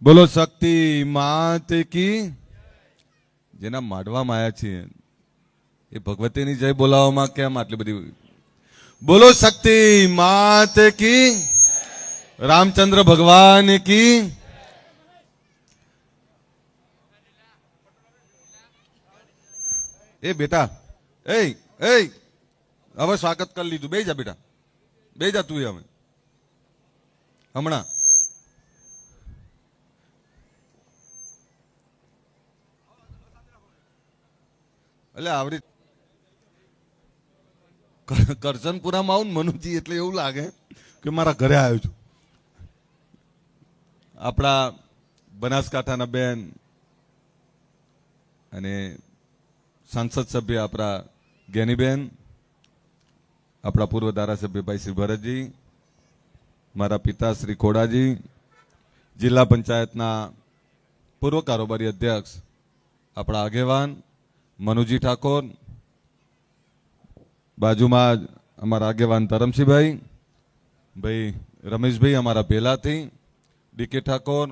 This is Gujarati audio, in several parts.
બોલો શક્તિ માત કી. જેના માડવામાં આવ્યા છીએ એ ભગવતીની જય બોલાવવામાં કેમ આટલી બધી? બોલો શક્તિ માત કી, રામચંદ્ર ભગવાન કી. એ બેટા, એ હવે સ્વાગત કરી લીધું. બે જા બેટા, બે જા તું. હવે હમણાં એટલે આવડી કરસનપુરામાં આવું મનુજી એટલે એવું લાગે કે મારા ઘરે આવ્યો છું. આપણા બનાસકાંઠાના બેન અને સાંસદ સભ્ય આપણા જ્ઞાનીબેન, આપણા પૂર્વ ધારાસભ્ય ભાઈ શ્રી ભરતજી, મારા પિતા શ્રી ખોડાજી, જિલ્લા પંચાયતના પૂર્વ કારોબારી અધ્યક્ષ આપણા આગેવાન મનુજી ઠાકોર, બાજુમાં અમારા આગેવાન ધરમસિંહભાઈ, ભાઈ રમેશભાઈ અમારા પહેલાથી, ડીકે ઠાકોર,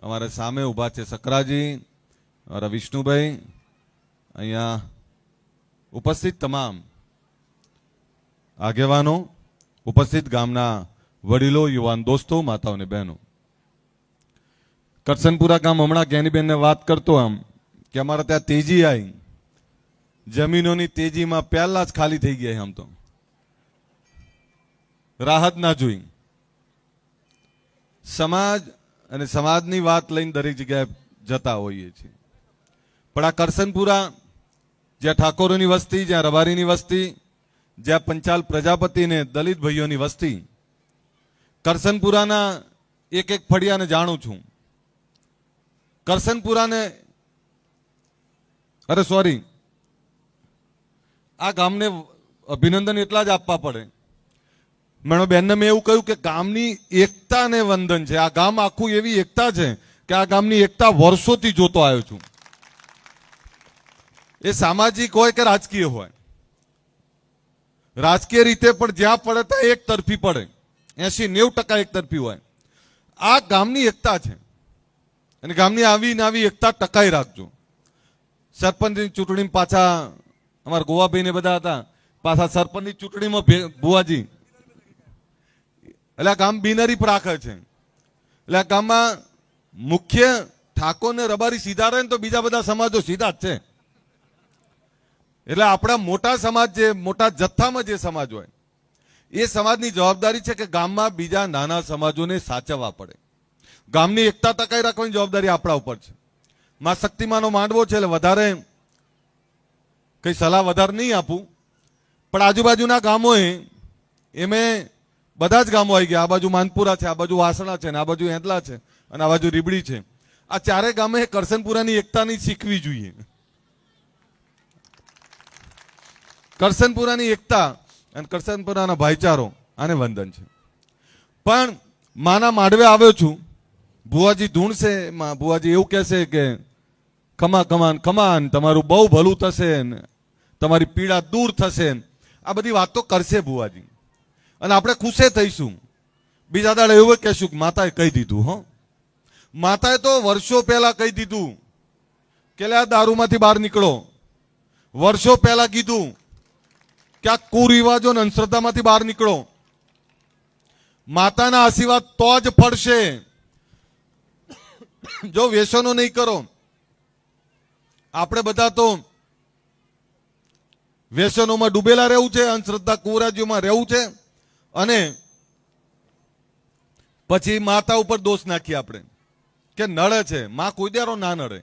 અમારા સામે ઉભા છે સકરાજી, અમારા વિષ્ણુભાઈ, અહીંયા ઉપસ્થિત તમામ આગેવાનો, ઉપસ્થિત ગામના વડીલો, યુવાન દોસ્તો, માતાઓ અને બહેનો. કરસનપુરા ગામ હમણાં જ્ઞાનીબેનને વાત કરતો આમ કે અમારા ત્યાં તેજી આવી, જમીનોની તેજીમાં પહેલા જ ખાલી થઈ ગયા. આમ તો રાહત ના જોઈ. સમાજ અને સમાજની વાત લઈને દરેક જગ્યાએ જતા હોઈએ છીએ, પણ આ કરસનપુરા જ્યાં ઠાકોરોની વસ્તી, જ્યાં રબારીની વસ્તી, જ્યાં પંચાલ પ્રજાપતિ ને દલિત ભાઈઓની વસ્તી, કરસનપુરાના એક એક ફળિયાને જાણું છું. કરસનપુરાને આ ગામને અભિનંદન એટલા જ આપવા પડે. મેં બેનને મેં એવું કહ્યું કે ગામની એકતાને વંદન છે. આ ગામ આખું એવી એકતા છે કે આ ગામની એકતા વર્ષોથી જોતો આવ્યો છું. એ સામાજિક હોય કે રાજકીય હોય. રાજકીય રીતે પણ જ્યાં પડે ત્યાં એક તરફી પડે, 80-90% એક તરફી હોય. આ ગામની એકતા છે અને ગામની આવી ને આવી એકતા ટકાઈ રાખજો. સરપંચની ચૂંટણી પાછા અમારા ગોવાભાઈ ને બધા હતા, પાછા સરપંચની ચૂંટણીમાં ભુવાજી, એટલે આ ગામ બિનહરીફ રાખે છે. એટલે આ ગામમાં મુખ્ય ઠાકોર ને રબારી સીધા રહે ને તો બીજા બધા સમાજો સીધા જ છે. એટલે આપણા મોટા સમાજ, જે મોટા જથ્થામાં જે સમાજ હોય, એ સમાજની જવાબદારી છે કે ગામમાં બીજા નાના સમાજોને સાચવવા પડે. ગામની એકતા ટકાઈ રાખવાની જવાબદારી આપણા ઉપર છે. માં શક્તિમાનો માંડવો છે એટલે વધારે કઈ સલાહ વધારે નહીં આપું, પણ આજુબાજુના ગામોએ એમે બધા જ ગામો આવી ગયા. આ બાજુ માનપુરા છે, આ બાજુ વાસણા છે, આ બાજુ એંદલા છે અને આ બાજુ રીબડી છે. આ ચારે ગામે કરસનપુરાની એકતાની શીખવી જોઈએ. કરસનપુરાની એકતા અને કરસનપુરાના ભાઈચારો આને વંદન છે. પણ માના માંડવે આવ્યો છું, ભુવાજી ધૂણશે, ભુવાજી એવું કહેશે કે કમા કમાન કમાન, તમારું બહુ ભલું થશે ને તમારી પીડા દૂર થશે. આ બધી વાતો કરશે ભુવાજી અને આપણે ખુશે થઈશું. બીજા દાડે એવું કહેશું કે માતાએ કહી દીધું. હો, માતાએ તો વર્ષો પહેલા કહી દીધું કે આ દારૂમાંથી બહાર નીકળો. વર્ષો પહેલા કીધું કે આ કુરિવાજો અને અંધશ્રદ્ધામાંથી બહાર નીકળો. માતાના આશીર્વાદ તો જ ફળશે જો વ્યસનો નહીં કરો. આપણે બધા તો વ્યસનોમાં ડૂબેલા રહેવું છે, અંધશ્રદ્ધા કુરાજીઓમાં રહેવું છે અને પછી માતા ઉપર દોષ નાખીએ આપણે કે નડે છે. માં કોઈ દારો ના નડે.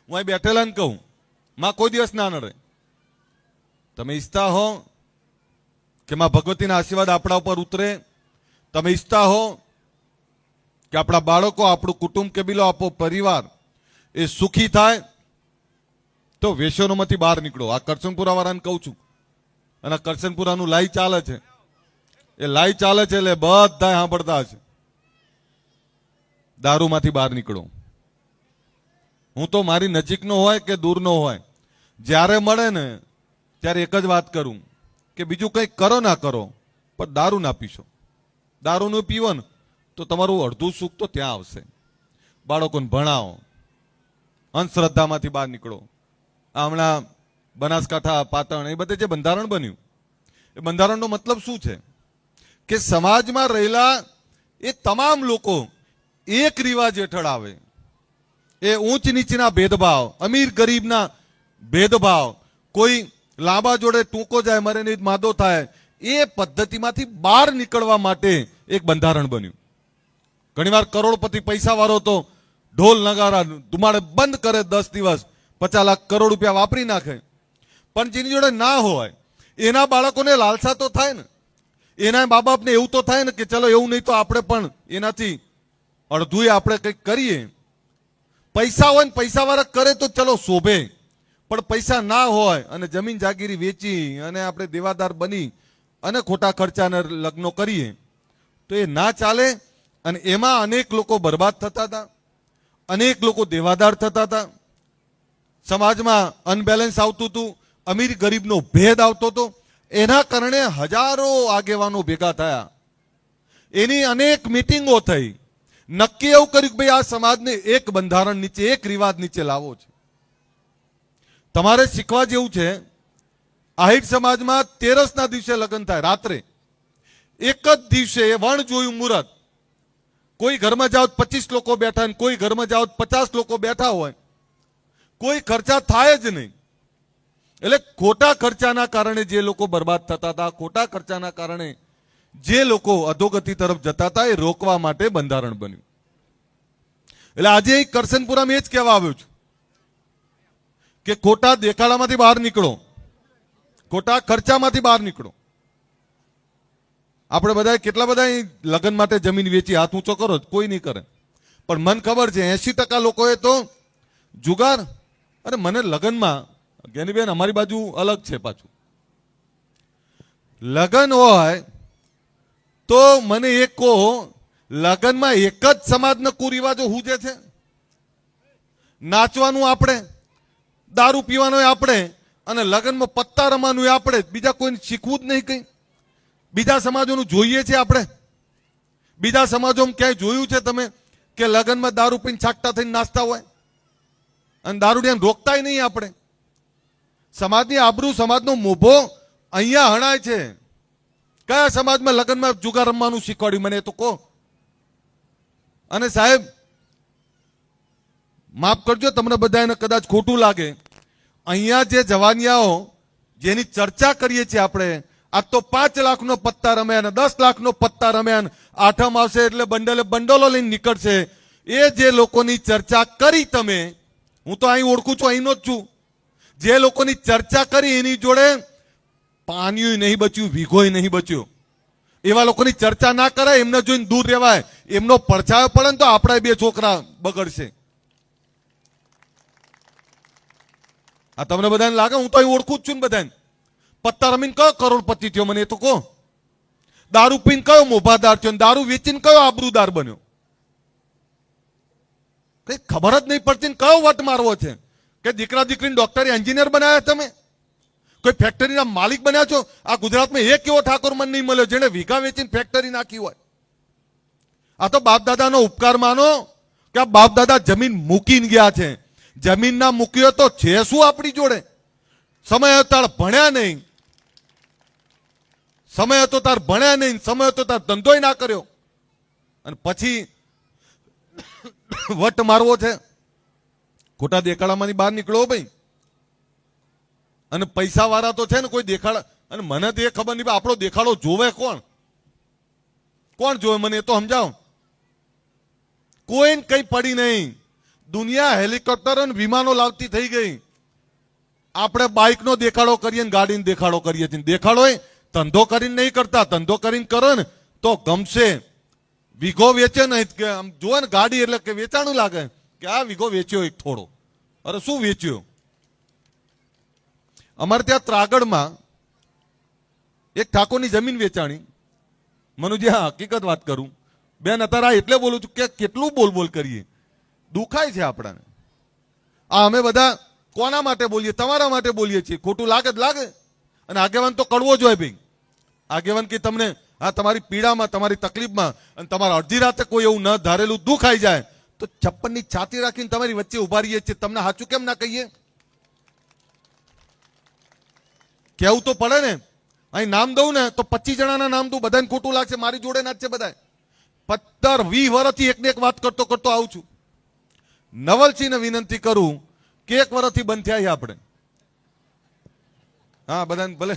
હું અહીં બેઠેલા ને કહું, માં કોઈ દિવસ ના નડે. તમે ઈચ્છતા હો કે માં ભગવતીના આશીર્વાદ આપણા ઉપર ઉતરે, તમે ઈચ્છતા હો કે આપણા બાળકો, આપણું કુટુંબ, કબીલો, આપણો પરિવાર એ સુખી થાય, તો વ્યસનોમાંથી બહાર નીકળો. આ કરસનપુરા વાળાને કહું છું. અને કરસનપુરાનું લાઈ ચાલે છે, એ લાઈ ચાલે છે એટલે બધા સાંભળતા હશે. દારૂમાંથી બહાર નીકળો. હું તો મારી નજીકનો હોય કે દૂરનો હોય, જ્યારે મળે ને ત્યારે એક જ વાત કરું કે બીજું કંઈ કરો ના કરો પણ દારૂ ના પીશો. દારૂ નું પીવો ને તો તમારું અડધું સુખ તો ત્યાં આવશે. બાળકોને ભણાવો, અંધશ્રદ્ધામાંથી બહાર નીકળો. આ હમણાં બનાસકાંઠા, પાટણ એ બધે જે બંધારણ બન્યું, એ બંધારણનો મતલબ શું છે કે સમાજમાં રહેલા એ તમામ લોકો એક રિવાજ હેઠળ આવે. એ ઊંચ નીચના ભેદભાવ, અમીર ગરીબના ભેદભાવ, કોઈ લાંબા જોડે ટૂંકો જાય, મરે નહીં માદો થાય, એ પદ્ધતિમાંથી બહાર નીકળવા માટે એક બંધારણ બન્યું. ઘણીવાર કરોડપતિ પૈસા વાળો તો ઢોલ નગારા ધુમાડે બંધ કરે, 10 દિવસ 50 લાખ કરોડ રૂપિયા વાપરી નાખે. પણ જેની જોડે ના હોય એના બાળકોને લાલસા તો થાય ને, એના મા બાપને એવું તો થાય ને કે ચલો એવું નહીં તો આપણે પણ એનાથી અડધું આપણે કંઈક કરીએ. પૈસા હોય ને પૈસા વાળા કરે તો ચલો શોભે, પણ પૈસા ના હોય અને જમીન જાગીરી વેચી અને આપણે દેવાદાર બની અને ખોટા ખર્ચાને લગ્નો કરીએ તો એ ના ચાલે. અને એમાં અનેક લોકો બરબાદ થતા હતા, અનેક લોકો દેવાદાર થતા હતા, સમાજમાં અનબેલેન્સ આવતું હતું, અમીર ગરીબનો ભેદ આવતો હતો. એના કારણે હજારો આગેવાનો ભેગા થયા, એની અનેક મિટિંગો થઈ, નક્કી એવું કર્યું કે ભાઈ આ સમાજને એક બંધારણ નીચે, એક રિવાજ નીચે લાવવો છે. તમારે શીખવા જેવું છે, આહિર સમાજમાં 13ના દિવસે લગ્ન થાય રાત્રે, એક જ દિવસે વણ જોયું મુહૂર્ત. કોઈ ઘરમાં જાઓ 25 લોકો બેઠા હોય, કોઈ ઘરમાં જાઓ 50 લોકો બેઠા હોય, કોઈ ખર્ચા થાય જ નહીં. એટલે ખોટા ખર્ચાના કારણે જે લોકો બરબાદ થતા હતા, ખોટા ખર્ચાના કારણે જે લોકો અધોગતિ તરફ જતા હતા, એ રોકવા માટે બંધારણ બન્યું. એટલે આજે કરસનપુરામાં એ જ કહેવા આવ્યો છું કે ખોટા દેખાડામાંથી બહાર નીકળો, ખોટા ખર્ચામાંથી બહાર નીકળો. આપણે બધા કેટલા બધા લગ્ન માટે જમીન વેચી, હાથ ઊંચો કરો, કોઈ નહીં કરે. પણ મને ખબર છે 80% લોકોએ તો જુગાર. અરે મને લગ્નમાં, જ્ઞાનીબેન અમારી બાજુ અલગ છે પાછું, લગ્ન હોય તો મને એક કહો, લગ્નમાં એક જ સમાજના કુરિવાજો હુજે છે. નાચવાનું આપણે, દારૂ પીવાનો આપણે, અને લગ્નમાં પત્તા રમવાનું આપણે. બીજા કોઈને શીખવું જ નહીં કંઈ. બીજા સમાજોનું જોઈએ છે આપણે? બીજા સમાજોમાં ક્યાંય જોયું છે તમે કે લગ્નમાં દારૂ પીને છાકટા થઈને નાચતા હોય અને દારૂડિયાને રોકતાય નહીં આપણે? સમાજની આબરૂ, સમાજનો મોભો અહીંયા હણાય છે. કયા સમાજમાં લગ્નમાં જુગાર રમવાનું શીખવાડ્યું મને તો કહો. અને સાહેબ માફ કરજો, તમને બધાને કદાચ ખોટું લાગે, અહીંયા જે જવાનિયાઓ જેની ચર્ચા કરીએ છીએ આપણે, આ તો 5 લાખનો પત્તા રમે અને 10 લાખનો પત્તા રમે, આઠમ આવશે એટલે બંડલો લઈને નીકળશે. એ જે લોકોની ચર્ચા કરી તમે, હું તો અહીં ઓળખું છું, અહીંનો જ છું, જે લોકોની ચર્ચા કરી એની જોડે પાણીયું નહીં બચ્યું, વીઘોય નહીં બચ્યો. એવા લોકોની ચર્ચા ના કરાય, એમને જોઈને દૂર રહેવાય. એમનો પડછાયો પડે ને તો આપણા 2 છોકરા બગડશે. આ તમને બધાને લાગે હું તો અહીં ઓળખું જ છું ને બધાને. પત્તા રમીને કયો કરોડપતિ થયો મને એ તો કહો. દારૂ પીને કયો મોભાદાર થયો, દારૂ વેચીને કયો આબરૂદાર બન્યો? કઈ ખબર જ નહીં પડતી ને કયો વટ મારવો છે કે દીકરા દીકરીને ડોક્ટર એન્જિનિયર બનાવ્યા તમે, કોઈ ફેક્ટરીના માલિક બન્યા છો? આ ગુજરાતમાં એક એવો ઠાકોર મને નહીં મળ્યો જેને વીઘા વેચીને ફેક્ટરી નાખી હોય. આ તો બાપ દાદાનો ઉપકાર માનો કે આ બાપ દાદા જમીન મૂકીને ગયા છે. જમીન ના મૂક્યો તો છે શું આપણી જોડે? સમય હતો તાર ભણ્યા નહીં, સમય હતો તાર ભણ્યા નહીં, સમય હતો તાર ધંધોય ના કર્યો, અને પછી વટ મારવો છે. ખોટા દેખાડામાંથી બહાર નીકળો ભાઈ. અને પૈસા વાળા તો છે ને કોઈ દેખાડા, અને મને તો એ ખબર નહીં આપણો દેખાડો જોવે કોણ? કોણ જોવે મને એ તો સમજાવો. કોઈ કઈ પડી નહીં. દુનિયા હેલિકોપ્ટર અને વિમાનો લાવતી થઈ ગઈ. આપણે બાઇકનો દેખાડો કરીએ ને ગાડીનો દેખાડો કરીએ છીએ. દેખાડો ધંધો કરીને નહીં કરતા. ધંધો કરીને કરો ને તો ગમશે. વીઘો વેચે ને જુઓ ને ગાડી એટલે કે વેચાણું લાગે કે આ વીઘો વેચ્યો એક થોડો. અરે શું વેચ્યો? અમારે ત્યાં ત્રાગડમાં એક ઠાકોરની જમીન વેચાણી. મનુજી હા હકીકત વાત કરું બેન, અત્યારે એટલે બોલું છું કે કેટલું બોલ બોલ કરીએ, દુખાય છે આપણાને. આ અમે બધા કોના માટે બોલીએ? તમારા માટે બોલીએ છીએ. ખોટું લાગે જ લાગે. અને આગેવાન તો કડવો જ હોય ભાઈ. આગેવાન કે તમને આ તમારી પીડામાં, તમારી તકલીફમાં, અને તમારા અડધી રાતે કોઈ એવું ન ધારેલું દુઃખ આવી જાય તો 56 ની છાતી રાખીને તમારી વચ્ચે ઉભા રહીએ છીએ, તમને સાચું કેમ ના કહીએ? કેવું તો પડે ને. અહીં નામ દઉં ને તો 25 જણાના નામ દઉં, બધાને ખોટું લાગશે, મારી જોડે ના જ છે બધા. 15-20 વર્ષથી એકને એક વાત કરતો કરતો આવું છું. નવલસિંહને વિનંતી કરું કે 1 વર્ષથી બંધ થયા આપણે. હા, બધાને ભલે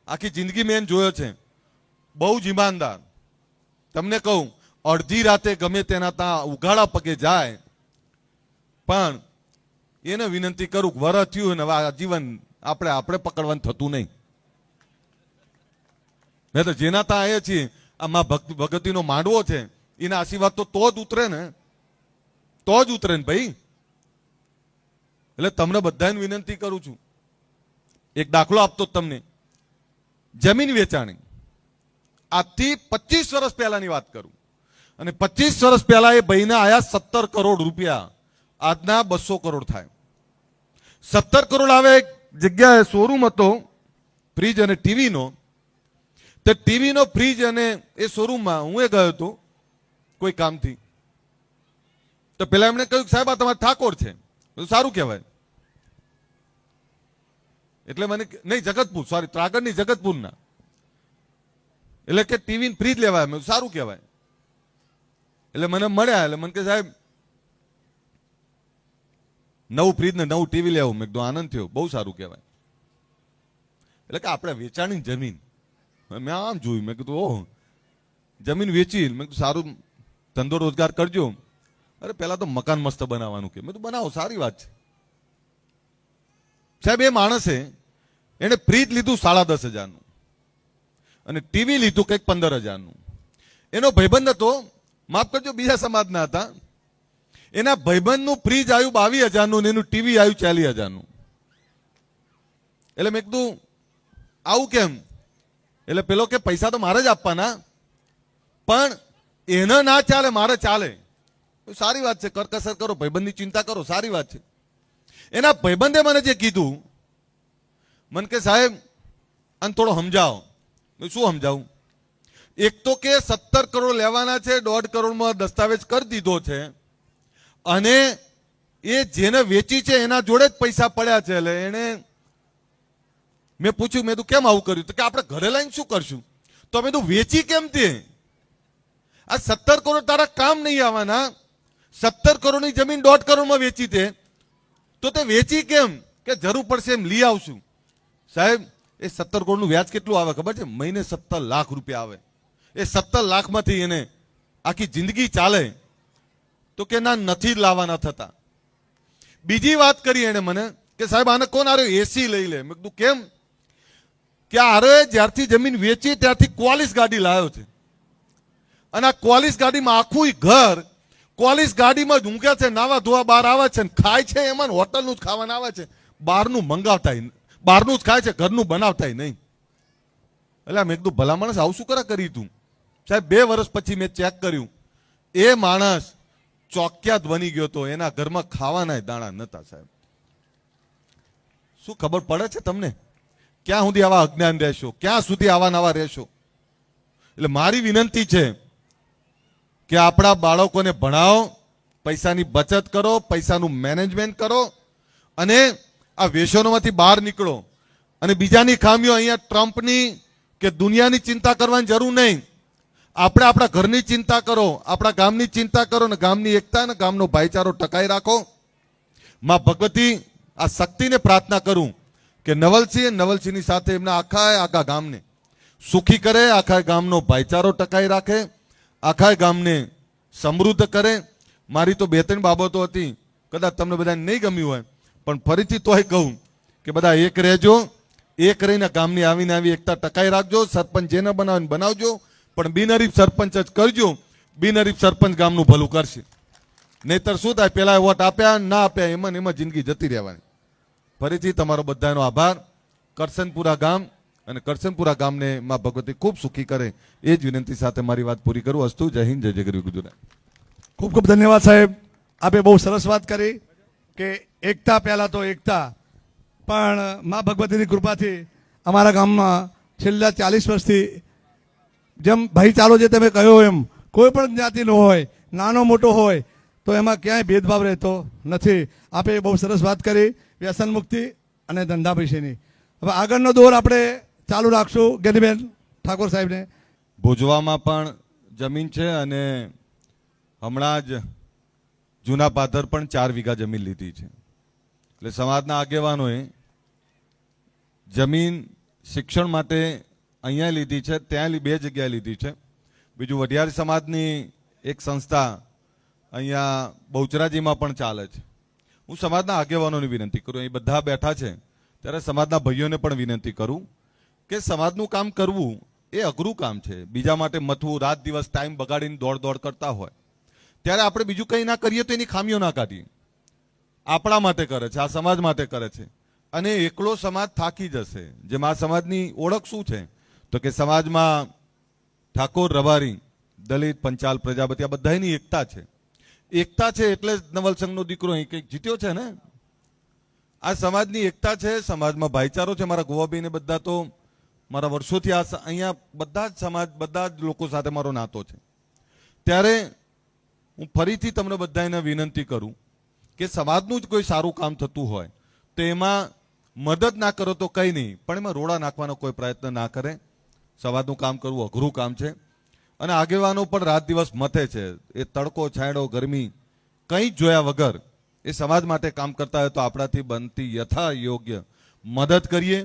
આખી જિંદગી મેં જોયો છે, બહુ જ ઈમાનદાર. તમને કહું, અડધી રાતે ગમે તેના ત્યાં ઉઘાડા પગે જાય, પણ એને વિનંતી કરું વરસ થયું ને હવે જીવન આપણે પકડવાનું થતું નહીં. મેં તો જેના ત્યાં આવ્યા છીએ, આમાં ભગવતીનો માંડવો છે, એના આશીર્વાદ તો જ ઉતરે ને, તો જ ઉતરે ને ભાઈ. એટલે તમને બધાને વિનંતી કરું છું, એક દાખલો આપતો તમને. જમીન વેચાણી આજથી 25 વર્ષ પહેલાની વાત કરું, અને 25 વર્ષ પહેલા એ ભાઈના આયા 17 કરોડ રૂપિયા, આજના 200 કરોડ થાય. 17 કરોડ આવે. એક જગ્યાએ શોરૂમ હતો ફ્રીજ અને ટીવીનો. તે ટીવીનો ફ્રીજ અને એ શોરૂમમાં હું એ ગયો હતો કોઈ કામથી. તો પેલા એમણે કહ્યું સાહેબ આ તમારા ઠાકોર છે. સારું કહેવાય. એટલે મને નહીં, જગતપુર, સોરી, ત્રાગડની જગતપુરના. એટલે કે ટીવી ફ્રીજ લેવાય. મેં સારું કહેવાય. એટલે મને મળ્યા, એટલે મને કે સાહેબ નવું ફ્રીજ ને નવું ટીવી લેવું. મેં કીધું આનંદ થયો, બહુ સારું કહેવાય. એટલે કે આપણે વેચાણી જમીન, મેં આમ જોયું, મેં કીધું ઓહ, જમીન વેચી. મેં કીધું સારું ધંધો રોજગાર કરજો. અરે પેલા તો મકાન મસ્ત બનાવવાનું કે. મેં તો બનાવો, સારી વાત છે. સાહેબ એ માણસે એને ફ્રીજ લીધું 10,500 અને ટીવી લીધું કંઈક 15,000. એનો ભાઈબંધ હતો, માફ કરજો બીજા સમાજના હતા, એના ભાઈબંધનું ફ્રીજ આવ્યું 22,000 ને એનું ટીવી આવ્યું 40,000. એટલે મેં કીધું આવું કેમ? એટલે પેલો કે પૈસા તો મારે જ આપવાના, પણ એને ના ચાલે, મારે ચાલે. સારી વાત છે, કરકસર કરો, ભાઈબંધની ચિંતા કરો, સારી વાત છે. એના ભાઈબંધે મને જે કીધું, મને કે સાહેબ આને થોડો સમજાવો. શું સમજાવું? એક તો કે 17 કરોડ લેવાના છે, 1.5 કરોડમાં દસ્તાવેજ કરી દીધો છે, અને એ જેને વેચી છે એના જોડે જ પૈસા પડ્યા છે. એટલે એને મેં પૂછ્યું, મેં તું કેમ આવું કર્યું? તો કે આપણે ઘરે લઈને શું કરશું? તો મેં તું વેચી કેમ તે? આ 17 કરોડ તારા કામ નહીં આવવાના. 17 કરોડની જમીન 1.5 કરોડમાં વેચી તે, તો તે વેચી કેમ? કે જરૂર પડશે એમ લઈ આવશું. સાહેબ એ 17 કરોડનું વ્યાજ કેટલું આવે ખબર છે? મહિને 17 લાખ રૂપિયા આવે. એ 17 લાખમાંથી એને આખી જિંદગી ચાલે. તો કે ના, નથી લાવવાના થતા. બીજી વાત કરી એને મને કે સાહેબ આને કોણ આરે એસી લઈ લે. મેં કીધું કેમ? કે આરે જ્યારથી જમીન વેચી ત્યારથી 44 ગાડી લાવ્યો છે, અને આ 44 ગાડીમાં આખું ઘર 44 ગાડીમાં જ ઊંઘે છે, નાવા ધોવા બહાર આવે છે, ખાય છે એમાં, હોટલનું જ ખાવાનું આવે છે, બહારનું મંગાવતા, બહારનું જ ખાય છે, ઘરનું બનાવતા નહીં. એટલે મેં કીધું ભલા માણસ આવું શું કરી તું? સાહેબ 2 વર્ષ પછી મેં ચેક કર્યું, એ માણસ ચોક્યાત બની ગયો હતો. એના ઘરમાં ખાવાના દાણા નતા. સાહેબ શું ખબર પડે છે તમને? ક્યાં સુધી આવા અજ્ઞાન રહેશો? ક્યાં સુધી આવા નવા રહેશો? એટલે મારી વિનંતી છે કે આપણા બાળકોને ભણાવો, પૈસાની બચત કરો, પૈસાનું મેનેજમેન્ટ કરો, અને આ વ્યસનોમાંથી બહાર નીકળો. અને બીજાની ખામીઓ, અહીંયા ટ્રમ્પની કે દુનિયાની ચિંતા કરવાની જરૂર નહીં. આપણે આપણા ઘરની ચિંતા કરો, આપણા ગામની ચિંતા કરો, ને ગામની એકતા અને ગામનો ભાઈચારો ટકાઈ રાખો. માં ભગવતી આ શક્તિને પ્રાર્થના કરું કે નવલસિંહની સાથે એમના આખા ગામને સુખી કરે, આખા ગામનો ભાઈચારો ટકાઈ રાખે, આખા ગામને સમૃદ્ધ કરે. મારી તો 2-3 બાબતો હતી, કદાચ તમને બધાને નહીં ગમ્યું હોય, પણ ફરીથી તોય કહું કે બધા એક રહેજો, એક રહીને ગામની આવીને આવી એકતા ટકાઈ રાખજો. સરપંચ જેને બનાવીને બનાવજો, પણ બિનહરીફ સરપંચ જ કરજો. બિનહરીફ સરપંચ ગામનું ભલું કરશે. નહીતર શું થાય, પેલા વોટ આપ્યા ના આપ્યા, એમાં જિંદગી જતી રહેવાની. ફરીથી તમારો બધાનો આભાર. કરસનપુરા ગામ અને કરસનપુરા ગામને માં ભગવતી ખૂબ સુખી કરે, એ જ વિનંતી સાથે મારી વાત પૂરી કરું. અસ્તુ. જય હિન્દ, જય જય ગુજરાત. ખૂબ ખૂબ ધન્યવાદ સાહેબ. આપે બહુ સરસ વાત કરી કે એકતા, પહેલા તો એકતા, પણ માં ભગવતીની કૃપાથી અમારા ગામમાં છેલ્લા 40 વર્ષથી જેમ ભાઈચારો જે તમે કહ્યો એમ કોઈ પણ જ્ઞાતિનો હોય, નાનો મોટો હોય, તો એમાં ક્યાંય ભેદભાવ રહેતો નથી. આપે બહુ સરસ વાત કરી વ્યસન મુક્તિ અને ધંધા વિશેની. હવે આગળનો દોર આપણે ચાલુ રાખશું ગેનીબેન ઠાકોર સાહેબને. ભુજવામાં પણ જમીન છે અને હમણાં જ જૂના પાદર પણ 4 વીઘા જમીન લીધી છે. એટલે સમાજના આગેવાનોએ જમીન શિક્ષણ માટે અહીંયા લીધી છે, ત્યાં 2 જગ્યાએ લીધી છે. બીજું વઢિયાર સમાજની એક સંસ્થા અહીંયા બહુચરાજીમાં પણ ચાલે છે. હું સમાજના આગેવાનોને વિનંતી કરું, અહીં બધા બેઠા છે ત્યારે સમાજના ભાઈઓને પણ વિનંતી કરું કે સમાજનું કામ કરવું એ અઘરું કામ છે. બીજા માટે મથવું, રાત દિવસ ટાઈમ બગાડીને દોડ કરતા હોય ત્યારે આપણે બીજું કંઈ ના કરીએ તો એની ખામીઓ ના કાઢીએ. આપણા માટે કરે છે, આ સમાજ માટે કરે છે અને એકલો સમાજ થાકી જશે. જેમ આ સમાજની ઓળખ શું છે તો કે સમાજમાં ઠાકોર, રબારી, દલિત, પંચાલ, પ્રજાપતિ આ બધાની એકતા છે. એકતા છે એટલે જ નવલસંઘનો દીકરો અહીં કંઈક જીત્યો છે ને. આ સમાજની એકતા છે, સમાજમાં ભાઈચારો છે. મારા ગોવાબેન ને બધા તો મારા વર્ષોથી અહીંયા બધા જ સમાજ, બધા જ લોકો સાથે મારો નાતો છે. ત્યારે હું ફરીથી તમને બધાને વિનંતી કરું કે સમાજનું જ કોઈ સારું કામ થતું હોય તો એમાં મદદ ના કરો તો કંઈ નહીં, પણ એમાં રોડા નાખવાનો કોઈ પ્રયત્ન ના કરે. સમાજનું કામ કરવું અઘરું કામ છે અને આગેવાનો પણ રાત દિવસ મથે છે. એ તડકો, છાંયડો, ગરમી કંઈ જ જોયા વગર એ સમાજ માટે કામ કરતા હોય તો આપણાથી બનતી યથા યોગ્ય મદદ કરીએ.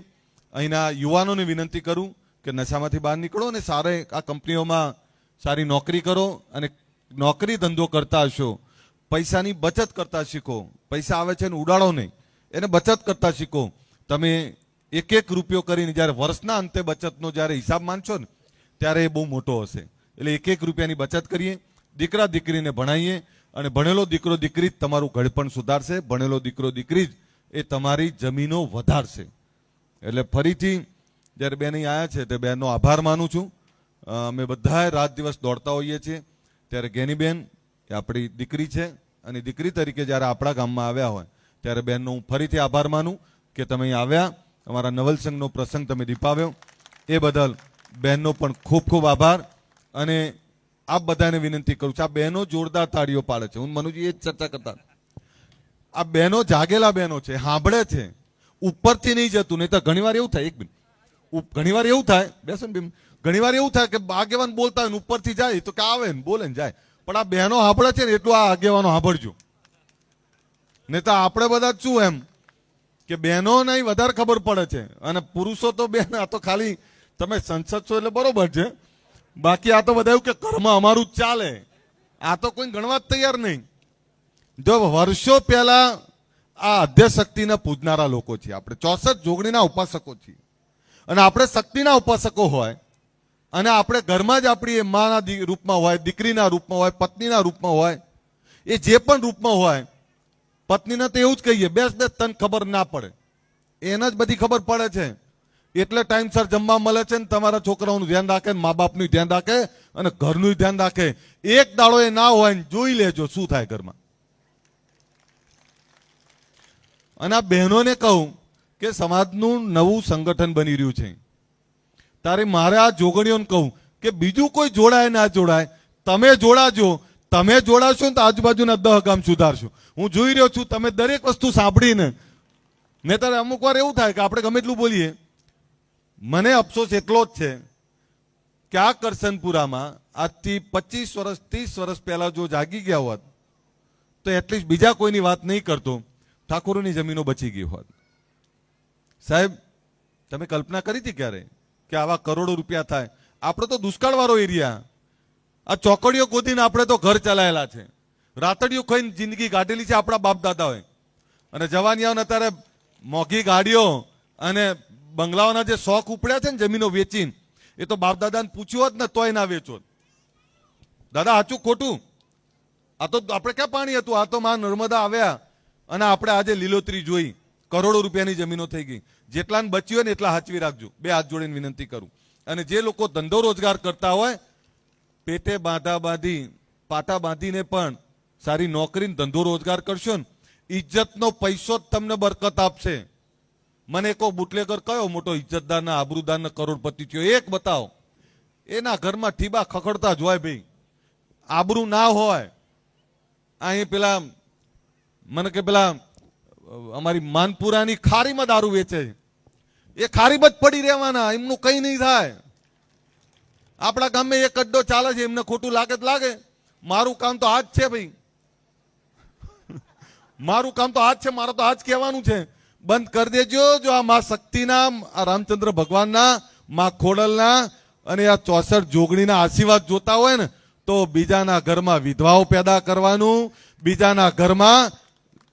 અહીંના યુવાનોને વિનંતી કરું કે નશામાંથી બહાર નીકળો અને સારે આ કંપનીઓમાં સારી નોકરી કરો અને નોકરી ધંધો કરતા હશો, પૈસાની બચત કરતા શીખો. પૈસા આવે છે ને ઉડાડો નહીં, એને બચત કરતા શીખો. તમે 1-1 રૂપિયો કરીને જ્યારે વર્ષના અંતે બચતનો જ્યારે હિસાબ માનશો ને ત્યારે એ બહુ મોટો હશે. એટલે 1-1 રૂપિયાની બચત કરીએ, દીકરા દીકરીને ભણાવીએ અને ભણેલો દીકરો દીકરી જ તમારું ઘડપણ સુધારશે, ભણેલો દીકરો દીકરી જ એ તમારી જમીનો વધારશે. એટલે ફરીથી જ્યારે બેન અહીં આવ્યા છે તે બેનનો આભાર માનું છું. અમે બધાએ રાત દિવસ દોડતા હોઈએ છીએ ત્યારે ગેનીબેન એ આપણી દીકરી છે અને દીકરી તરીકે જ્યારે આપણા ગામમાં આવ્યા હોય ત્યારે બેનનો હું ફરીથી આભાર માનું કે તમે અહીં આવ્યા, અમારા નવલસંઘનો પ્રસંગ તમે દીપાવ્યો એ બદલ બહેનનો પણ ખૂબ ખૂબ આભાર. અને આપ બધાને વિનંતી કરું છું, આ બહેનો જોરદાર તાળીઓ પાડે છે. હું મનુજી એ જ ચર્ચા કરતા, આ બહેનો જાગેલા બહેનો છે, સાંભળે છે, ઉપરથી નહીં જતું. નહીં તો ઘણીવાર એવું થાય, ઘણીવાર એવું થાય, બેસો ને, ઘણીવાર એવું થાય કે આગેવાન બોલતા હોય ને ઉપરથી જાય તો કે આવે ને બોલે ને જાય. પણ આ બહેનો સાંભળે છે ને એટલું આ આગેવાનો સાંભળજો. નહીં તો આપણે બધા શું એમ કે બહેનો નહીં વધારે ખબર પડે છે અને પુરુષો તો બેન આ તો ખાલી તમે સંસદ છો એટલે બરોબર છે, બાકી આ તો બધા એવું કે કર્મ અમારું જ ચાલે. આ તો કોઈ ગણવા જ તૈયાર નહીં. જો વર્ષો પહેલા આ આદ્યશક્તિને પૂજનારા લોકો છીએ આપણે, 64 જોગણીના ઉપાસકો છીએ. અને આપણે શક્તિના ઉપાસકો હોય અને આપણે ઘરમાં જ આપણી માના રૂપમાં હોય, દીકરીના રૂપમાં હોય, પત્નીના રૂપમાં હોય, એ જે પણ રૂપમાં હોય, પત્નીને તો એવું જ કહીએ બેસ તને ખબર ના પડે, એને જ બધી ખબર પડે છે. એટલે ટાઈમસર જમવા મળે છે ને તમારા છોકરાઓનું ધ્યાન રાખે, મા બાપનું ધ્યાન રાખે અને ઘરનું ધ્યાન રાખે. એક દાડો એ ના હોય ને જોઈ લેજો શું થાય ઘરમાં. અને આ બહેનોને કહું કે સમાજનું નવું સંગઠન બની રહ્યું છે, તારે મારે આ જોગણીઓને કહું કે બીજું કોઈ જોડાય ના જોડાય, તમે જોડાજો. તમે જોડાશો ને તો આજુબાજુના 10 ગામ સુધારશો. હું જોઈ રહ્યો છું તમે દરેક વસ્તુ સાંભળીને, ને તારે અમુક વાર એવું થાય કે આપણે ગમે એટલું બોલીએ. મને અફસોસ એટલો જ છે કે આ કરસનપુરામાં આજથી 25 વર્ષ 30 વર્ષ પહેલા જો જાગી ગયા હોત તો એટલીસ્ટ બીજા કોઈની વાત નહીં કરતો, ઠાકોરોની જમીનો બચી ગઈ હોત. સાહેબ તમે કલ્પના કરી હતી ક્યારે કે આવા કરોડો રૂપિયા થાય? આપણે તો દુષ્કાળવાળો એરિયા, આ ચોકડીઓ ગોતીને આપણે તો ઘર ચલાયેલા છે, રાતડીઓ ખાઈને જિંદગી કાઢેલી છે આપણા બાપ દાદાઓએ. અને જવાનીઓને અત્યારે મોંઘી ગાડીઓ અને બંગલાઓના જે શોખ ઉપડ્યા છે ને જમીનો વેચીને, એ તો બાપ દાદાને પૂછ્યું હોત ને તોય ના વેચો. દાદા સાચું ખોટું? આ તો આપણે ક્યાં પાણી હતું, આ તો માં નર્મદા આવ્યા અને આપણે આજે લીલોતરી જોઈ, કરોડો રૂપિયાની જમીનો થઈ ગઈ. જેટલાને બચ્યું હોય ને એટલા હાચવી રાખજો, 2 હાથ જોડીને વિનંતી કરું. અને જે લોકો ધંધો રોજગાર કરતા હોય, પેટે પાટા બાંધીને પણ સારી નોકરી ધંધો રોજગાર કરશો ને, ઇજ્જતનો પૈસો જ તમને બરકત આપશે. મને કો બુટલેગર કયો મોટો ઇજ્જતદારના આબરૂદારના કરોડપતિ થયો? એક બતાવો. એના ઘરમાં ઠીબા ખખડતા જ હોય ભાઈ. આબરૂ ના હોય. અહીં પેલા મને કે પેલા અમારી માનપુરાની ખારીમાં દારૂ વેચે, એ ખારીમાં જ પડી રહેવાના, એમનું કઈ નહીં થાય. આપણા ગામમાં એક અડ્ડો ચાલે છે, એમને ખોટું લાગે તો લાગે. મારું કામ તો આ જ છે ભાઈ, મારું કામ તો આ જ છે, મારે તો આ જ કહેવાનું છે. બંધ કરી દેજો. જો આ મા શક્તિના, આ રામચંદ્ર ભગવાનના, મા ખોડલના અને આ 64 જોગણીના આશીર્વાદ જોતા હોય ને, તો બીજાના ઘરમાં વિધવાઓ પેદા કરવાનું, બીજાના ઘરમાં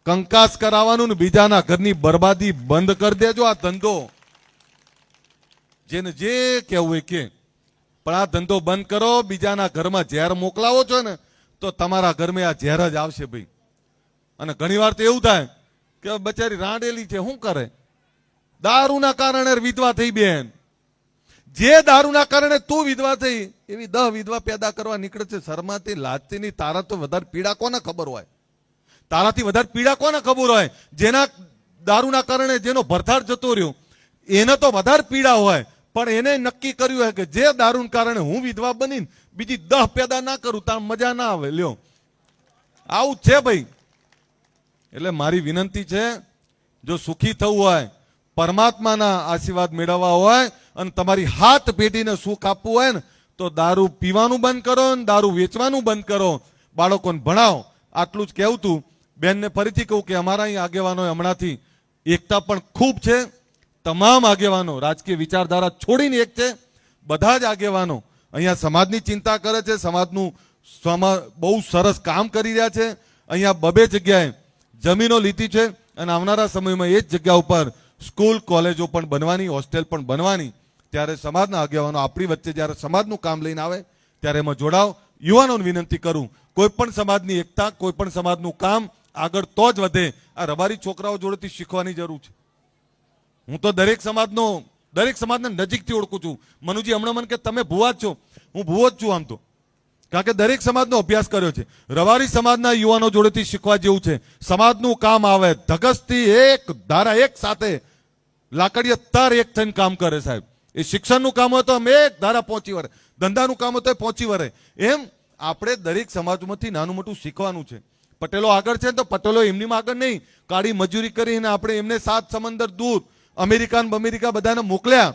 કંકાસ કરાવવાનું ને બીજાના ઘરની બરબાદી બંધ કરી દેજો. આ ધંધો જેને જે કહેવું એ કે, પણ આ ધંધો બંધ કરો. બીજાના ઘરમાં ઝેર મોકલાવો છો ને, તો તમારા ઘરમાં આ ઝેર જ આવશે ભાઈ. અને ઘણી વાર તો એવું થાય કે બચારી રાંડેલી છે, શું કરે? દારૂના કારણે વિધવા થઈ બેન. જે દારૂના કારણે તું વિધવા થઈ, એવી 10 વિધવા પેદા કરવા નીકળે છે. શરમાતી લાજતી ની. તારા તો વધારે પીડા કોને ખબર હોય? તારાથી વધારે પીડા કોને ખબર હોય? જેના દારૂના કારણે જેનો ભરથાર જતો રહ્યો એને તો વધારે પીડા હોય. પણ એને નક્કી કર્યું હોય કે જે દારૂના કારણે હું વિધવા બનીને બીજી 10 પેદા ના કરું, તાર મજા ના આવે. લ્યો, આવું છે ભાઈ. એટલે મારી વિનંતી છે, જો સુખી થવું હોય, પરમાત્માના આશીર્વાદ મેળવવા હોય અને તમારી હાથ પેઢીને સુખ આપવું હોય ને, તો દારૂ પીવાનું બંધ કરો ને દારૂ વેચવાનું બંધ કરો. બાળકોને ભણાવો. આટલું જ કહેવું તું. બેનને ફરીથી કહું કે અમારા અહીં આગેવાનો હમણાંથી એકતા પણ ખૂબ છે. તમામ આગેવાનો રાજકીય વિચારધારા છોડીને એક છે. બધા જ આગેવાનો અહીંયા સમાજની ચિંતા કરે છે, સમાજનું બહુ સરસ કામ કરી રહ્યા છે. અહીંયા 2 જગ્યાએ જમીનો લીધી છે અને આવનારા સમયમાં એ જ જગ્યા ઉપર સ્કૂલ કોલેજો પણ બનવાની, હોસ્ટેલ પણ બનવાની. ત્યારે સમાજના આગેવાનો આપણી વચ્ચે જ્યારે સમાજનું કામ લઈને આવે ત્યારે એમાં જોડાવ. યુવાનોને વિનંતી કરું, કોઈ પણ સમાજની એકતા, કોઈ પણ સમાજનું કામ આગળ તો જ વધે. આ રબારી છોકરાઓ જોડેથી શીખવાની જરૂર છે. હું તો દરેક સમાજને નજીકથી ઓળખું છું. મનુજી હમણાં મને કે તમે ભુવા જ છો. હું ભુવો જ છું આમ તો, કારણ કે દરેક સમાજનો અભ્યાસ કર્યો છે. રબારી સમાજના યુવાનો જોડેથી શીખવા જેવું છે. સમાજનું કામ આવે, ધગસથી એક ધારા એક સાથે લાકડીએ તાર એક થઈને કામ કરે સાહેબ. એ શિક્ષણનું કામ હોય તો અમે એક ધારા પહોંચી વળે, ધંધાનું કામ હોય તો પહોંચી વળે. એમ આપણે દરેક સમાજમાંથી નાનું મોટું શીખવાનું છે. પટેલો આગળ છે તો પટેલો એમની આગળ નહીં, કાળી મજૂરી કરીને આપણે એમને 7 સમંદર દૂર અમેરિકા બધાને મોકલ્યા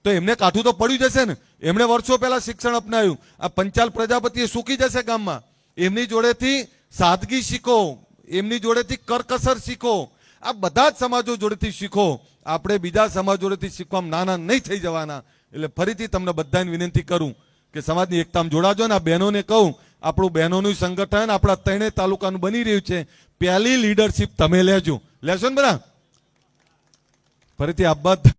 તો એમને કાઠું તો પડ્યું જશે ને. એમણે વર્ષો પહેલા શિક્ષણ અપનાવ્યું. આ પંચાલ પ્રજાપતિએ સૂકી જશે ગામમાં. એમની જોડેથી સાદગી શીખો, એમની જોડેથી કરકસર શીખો. આ બધા જ સમાજો જોડેથી શીખો. આપણે બીજા સમાજ જોડેથી શીખવામાં નાના નહીં થઈ જવાના. એટલે ફરીથી તમને બધાને વિનંતી કરું કે સમાજની એકતામાં જોડાજો. ને આ બહેનોને કહું, આપણું બહેનોનું સંગઠન આપણા 3 તાલુકાનું બની રહ્યું છે. પહેલી લીડરશિપ તમે લેજો. લેશો ને બધા? ફરીથી આભાર.